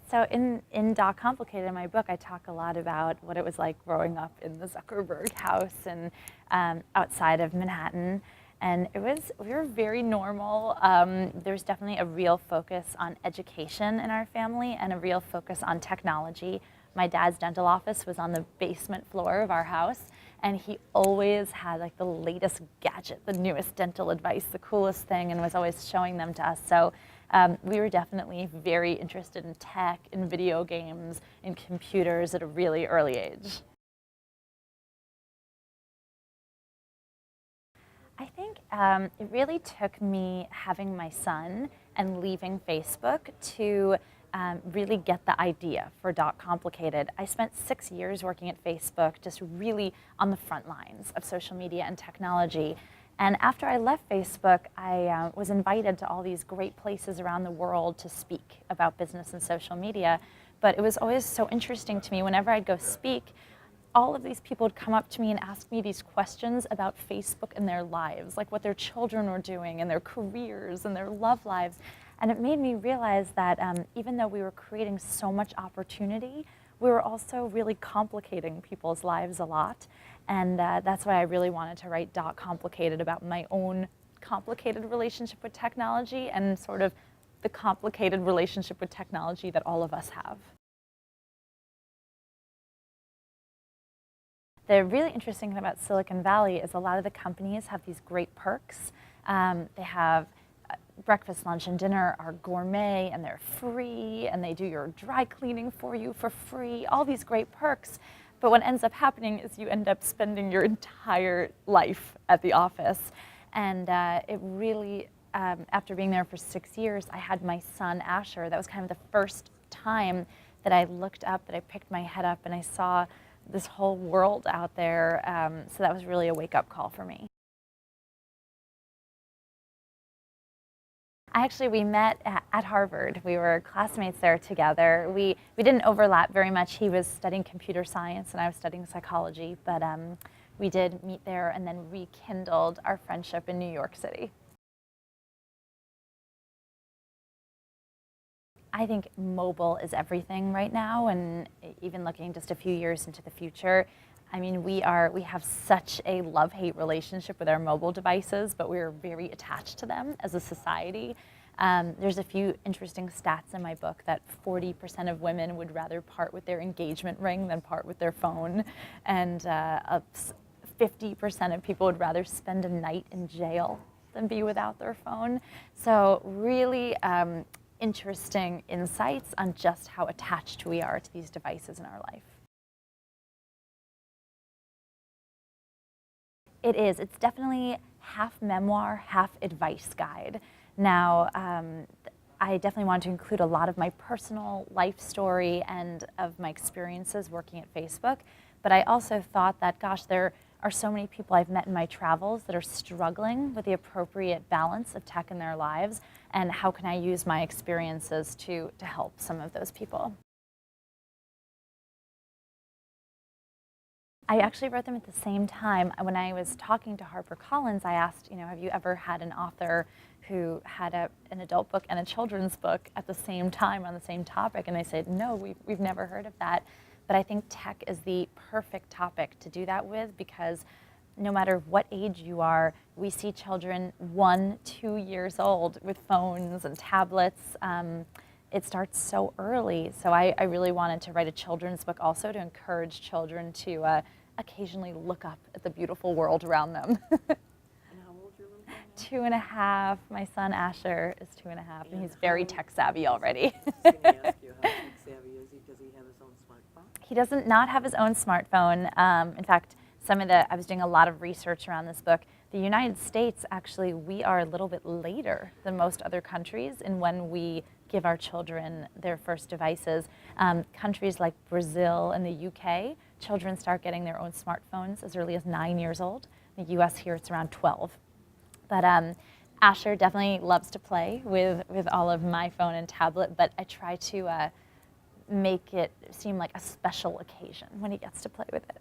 So in Dot Complicated, in my book, I talk a lot about what it was like growing up in the Zuckerberg house and outside of Manhattan. And we were very normal. There's definitely a real focus on education in our family and a real focus on technology. My dad's dental office was on the basement floor of our house, and he always had like the latest gadget, the newest dental advice, the coolest thing, and was always showing them to us. So we were definitely very interested in tech, in video games, in computers at a really early age. I think it really took me having my son and leaving Facebook to really get the idea for Dot Complicated. I spent 6 years working at Facebook, just really on the front lines of social media and technology. And after I left Facebook, I was invited to all these great places around the world to speak about business and social media. But it was always so interesting to me whenever I'd go speak, all of these people would come up to me and ask me these questions about Facebook and their lives, like what their children were doing and their careers and their love lives. And it made me realize that even though we were creating so much opportunity, we were also really complicating people's lives a lot. And that's why I really wanted to write Dot Complicated, about my own complicated relationship with technology and sort of the complicated relationship with technology that all of us have. The really interesting thing about Silicon Valley is a lot of the companies have these great perks. They have breakfast, lunch, and dinner are gourmet, and they're free, and they do your dry cleaning for you for free, all these great perks. But what ends up happening is you end up spending your entire life at the office. And it really, after being there for 6 years, I had my son, Asher. That was kind of the first time that I looked up, that I picked my head up, and I saw this whole world out there. So that was really a wake-up call for me. We met at Harvard. We were classmates there together. We didn't overlap very much. He was studying computer science and I was studying psychology, but we did meet there and then rekindled our friendship in New York City. I think mobile is everything right now, and even looking just a few years into the future, I mean, we have such a love-hate relationship with our mobile devices, but we're very attached to them as a society. There's a few interesting stats in my book that 40% of women would rather part with their engagement ring than part with their phone, and 50% of people would rather spend a night in jail than be without their phone. So really interesting insights on just how attached we are to these devices in our life. It is. It's definitely half memoir, half advice guide. Now, I definitely want to include a lot of my personal life story and of my experiences working at Facebook, but I also thought that, gosh, there are so many people I've met in my travels that are struggling with the appropriate balance of tech in their lives, and how can I use my experiences to help some of those people. I actually wrote them at the same time. When I was talking to HarperCollins, I asked, have you ever had an author who had an adult book and a children's book at the same time on the same topic? And they said, no, we've never heard of that. But I think tech is the perfect topic to do that with, because no matter what age you are, we see children 1, 2 years old with phones and tablets. It starts so early. So I really wanted to write a children's book also to encourage children to occasionally look up at the beautiful world around them. And how old is your little boy now? 2.5. My son Asher is 2.5, and he's very tech savvy already. I was going to ask you, how tech savvy is he? Does he have his own smartphone? He doesn't not have his own smartphone. In fact, I was doing a lot of research around this book. The United States, actually, we are a little bit later than most other countries in when we give our children their first devices. Countries like Brazil and the UK, children start getting their own smartphones as early as 9 years old. In the US here, it's around 12. But Asher definitely loves to play with all of my phone and tablet, but I try to make it seem like a special occasion when he gets to play with it.